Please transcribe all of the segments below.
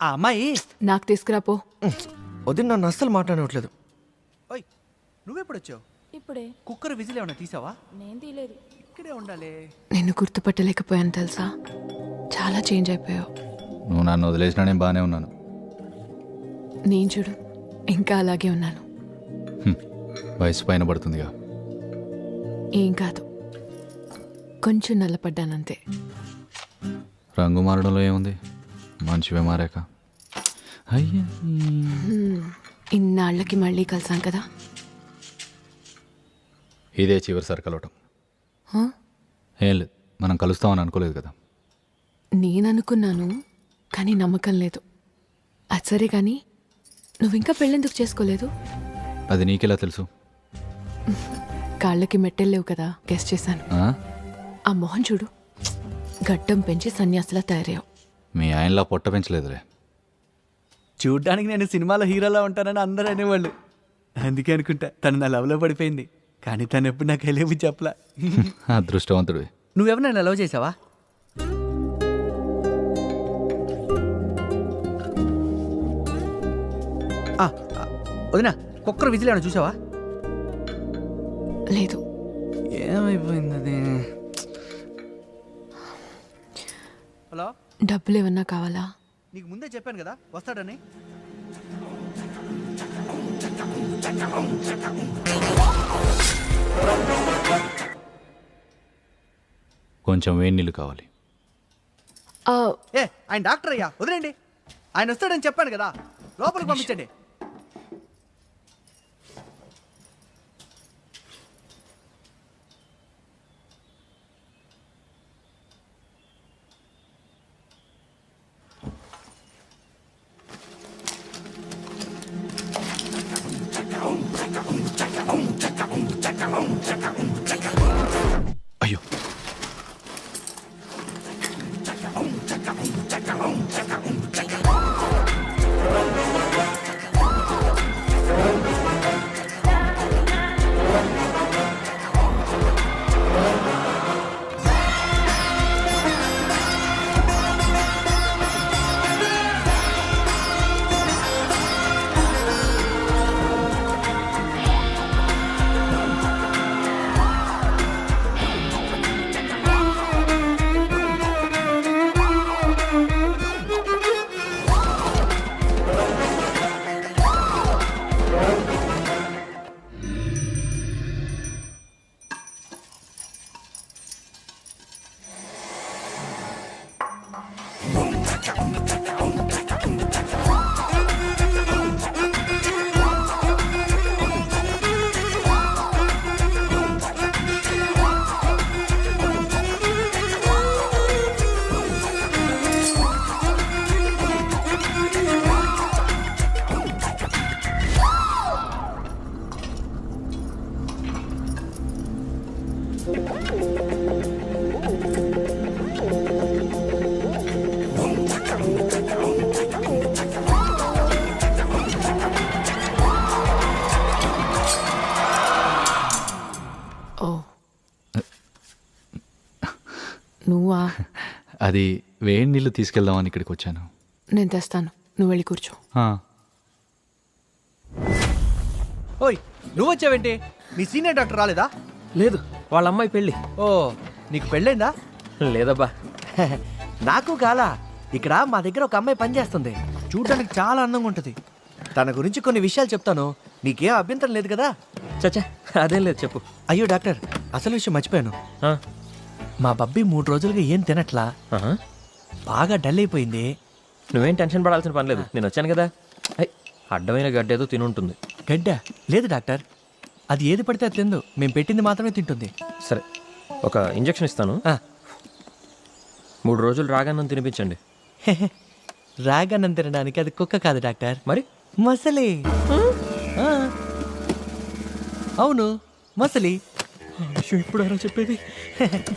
ఆ అమ్మాయి నాకు తీసుకురాపో. వదిన నన్ను అస్సలు మాట్లాడట్లేదు. ఓయ్ నువ్వెప్పుడు వచ్చావు? ఇప్పుడే. కుక్కర్ విజిల్ ఏమన్నా తీసావా? నేను తీయలేదు. ఇక్కడే ఉండాలి. నిన్ను గుర్తుపట్టలేకపోయాను తెలుసా, చాలా చేంజ్ అయిపోయావు. నువ్వు నన్ను వదిలేసినా నేను బాగానే ఉన్నాను. నేను చూడు ఇంకా అలాగే ఉన్నాను. వయసు పైన పడుతుందిగా. ఏం కాదు, కొంచెం నల్లపడ్డానంతే. రంగు మారడంలో ఏముంది, మంచివే మారాక. అయ్యా ఇన్నాళ్ళకి మళ్ళీ కలిసాం కదా. ఇదే చివరిసారి కలవటం. హా? ఏం లేదు, మనం కలుస్తామని అనుకోలేదు కదా. నేననుకున్నాను కానీ నమ్మకం లేదు. అది సరే కానీ నువ్వింకా పెళ్ళెందుకు చేసుకోలేదు? అది నీకెలా తెలుసు? కాళ్ళకి మెట్టెల్లేవు కదా, గెస్ట్ చేశాను. ఆ? ఆ మొహం చూడు, గడ్డం పెంచి సన్యాసిలా తయారయ్యావు. మీ ఆయనలా పొట్ట పెంచలేదులే. చూడ్డానికి నేను సినిమాలో హీరోలా ఉంటానని అందరూ అనేవాళ్ళు. అందుకే అనుకుంటా తను నా లవ్లో పడిపోయింది. కానీ తను ఎప్పుడు నాకు వెళ్ళేవి చెప్పలా. అదృష్టవంతుడివి. నువ్వెవరైనా లవ్ చేసావా? వదినా కుక్కర్ విజిల్ ఏమైనా చూసావా? లేదు. ఏమైపోయింది అది? హలో, డబ్బులు ఏమన్నా కావాలా? నీకు ముందే చెప్పాను కదా వస్తాడని. కొంచెం వేడి నీళ్ళు కావాలి. ఆయన డాక్టర్ అయ్యా, వదిలేండి. ఆయన వస్తాడని చెప్పాను కదా, లోపలికి పంపించండి. అయ్యో, ఓ నువ్వా? అది వేడి నీళ్ళు తీసుకెళ్దామని ఇక్కడికి వచ్చాను. నేను తెస్తాను, నువ్వు వెళ్ళి కూర్చో. ఓయ్ నువ్వు వచ్చావేంటి? మీ సీనియర్ డాక్టర్ రాలేదా? లేదు, వాళ్ళ అమ్మాయి పెళ్ళి. ఓ నీకు పెళ్ళైందా? లేదబ్బా. నాకు కాలా. ఇక్కడ మా దగ్గర ఒక అమ్మాయి పనిచేస్తుంది. చూడడానికి చాలా అందంగా ఉంటుంది. తన గురించి కొన్ని విషయాలు చెప్తాను, నీకేం అభ్యంతరం లేదు కదా? చచ్చా, అదేం లేదు, చెప్పు. అయ్యో డాక్టర్, అసలు విషయం మర్చిపోయాను. ఆ, మా బబ్బీ 3 రోజులుగా ఏం తినట్లా, ఆహా. బాగా డల్ అయిపోయింది. నువ్వేం టెన్షన్ పడాల్సిన పని లేదు, నేను వచ్చాను కదా. ఐ, అడ్డమైన గడ్డేదో తినుంటుంది. గడ్డ లేదు డాక్టర్, అది ఏది పడితే అది తిందు. మేము పెట్టింది మాత్రమే తింటుంది. సరే, ఒక ఇంజెక్షన్ ఇస్తాను. ఆ, 3 రోజులు రాగానే తినిపించండి. రాగన్నం తినడానికి అది కుక్క కాదు డాక్టర్, మరి మసలి. ఆ, అవును మసలి. ఇప్పుడు ఎవరో చెప్పేది?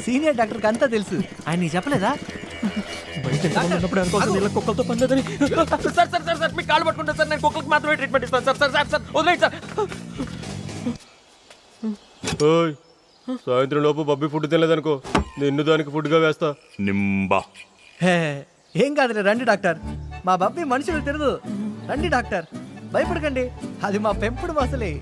సీనియర్ డాక్టర్కి అంతా తెలుసు. ఆయన నీకు చెప్పలేదా? బయట ఎంతమంది ఉన్నప్పుడు అనుకోసం ఇలా కుక్కలతో పని లేదని. సార్ సార్ సార్ సార్ మీ కాళ్ళు పట్టుకుంటా సార్, నేను కుక్కలకు మాత్రమే ట్రీట్మెంట్ ఇస్తాను సార్. సార్ సార్ సార్ వదిలేండి సార్. సాయంత్రం లోపు బబ్బీ ఫుడ్ తినలేదనుకో, నిన్ను దానికి ఫుడ్గా వేస్తా. నింబా. ఏం కాదులే, రండి డాక్టర్. మా బబ్బీ మనుషులు తినదు. రండి డాక్టర్, భయపడకండి, అది మా పెంపుడు మసలి.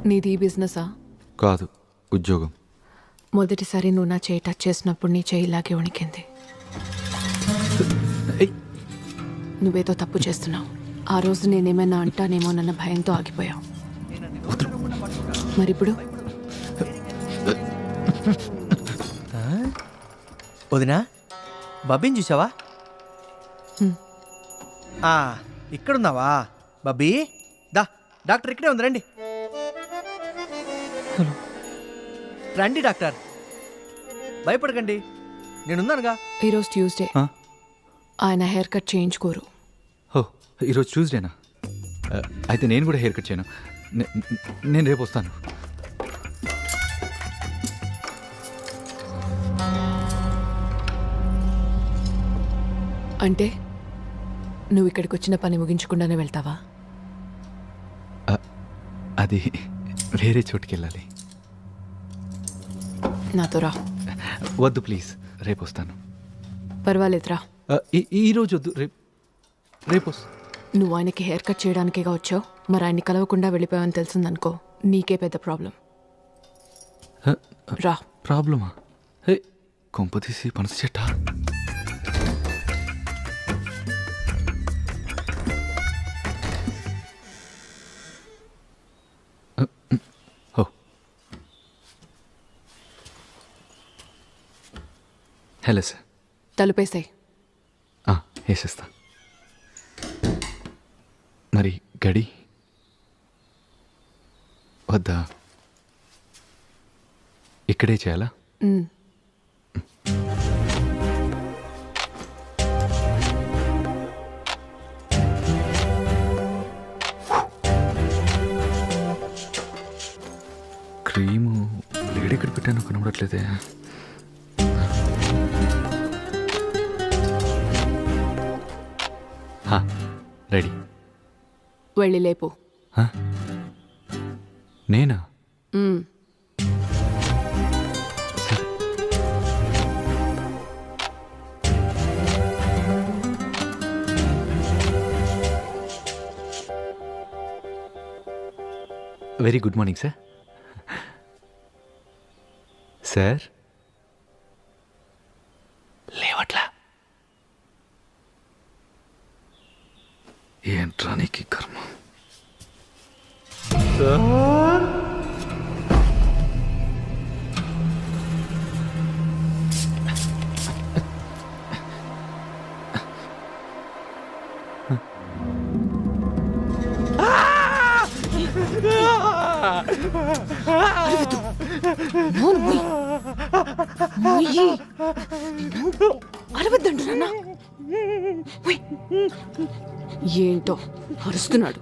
నీది ఈ బిజినెసా? కాదు, ఉద్యోగం. మొదటిసారి నువ్వు నా చేయి టచ్ చేసినప్పుడు నీ చేయి ఇలాగే వణికింది. ఏయ్, నువ్వేదో తప్పు చేస్తున్నావు. ఆ రోజు నేనేమైనా అంటానేమోనన్న భయంతో ఆగిపోయావు. మరిప్పుడు వదినా, బబ్బీని చూసావా? ఇక్కడున్నావా బబ్బీ? దా, డాక్టర్ ఇక్కడే ఉంది, రండి. రండి డాక్టర్, భయపడకండి, నేనున్నానుగా. ఈరోజు ట్యూస్డే, ఆ? ఆయన హెయిర్ కట్ చేయించుకోరు. ఓ, ఈరోజు ట్యూస్డేనా? అయితే నేను కూడా హెయిర్ కట్ చేయను. నేను రేపు వస్తాను. అంటే నువ్వు ఇక్కడికి వచ్చిన పని ముగించకుండానే వెళ్తావా? అది వేరే చోటుకి వెళ్ళాలి. నాతో రా. వద్దు ప్లీజ్, రేపు వస్తాను. పర్వాలేదురా. ఈరోజు వద్దు, రేపు వస్తాను. నువ్వు ఆయనకి హెయిర్ కట్ చేయడానికేగా వచ్చావు. మరి ఆయన్ని కలవకుండా వెళ్ళిపోయావని తెలిసిందనుకో, నీకే పెద్ద ప్రాబ్లం. రా. ప్రాబ్లమా? హే, కొంప తీసి పనస చెట్టా? ఓ, హలో సార్. తలుపేసాయి. వేసేస్తా. మరి గడి వద్దా? ఇక్కడే చేయాలా? క్రీము వేడెక్కడ పెట్టాను కనబడట్లేదే. రెడీ. వెళ్ళి లేపు. నేనా? సరే. Very good morning sir. Sir లేవట్లా? ఏంట్రా నీకు కర్మ? అరవద్దంటున్నా. ఏంటో అరుస్తున్నాడు.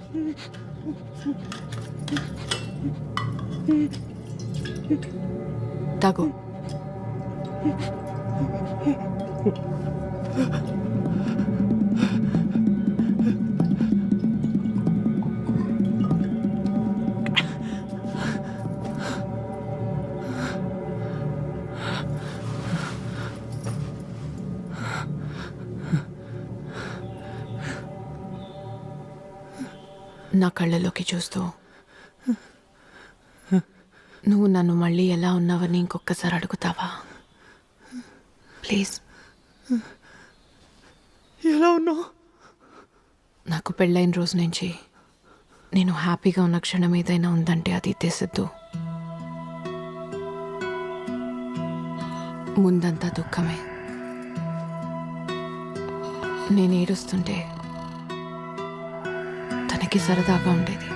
తాగు. నా కళ్ళలోకి చూస్తూ నువ్వు నన్ను మళ్ళీ ఎలా ఉన్నావని ఇంకొకసారి అడుగుతావా? ప్లీజ్. ఎలా ఉన్నావు? నాకు పెళ్ళైన రోజు నుంచి నేను హ్యాపీగా ఉన్న క్షణం ఏదైనా ఉందంటే అది తెసద్దు. ముందంతా దుఃఖమే. నేను ఏడుస్తుంటే తనకి సరదాగా ఉండేది.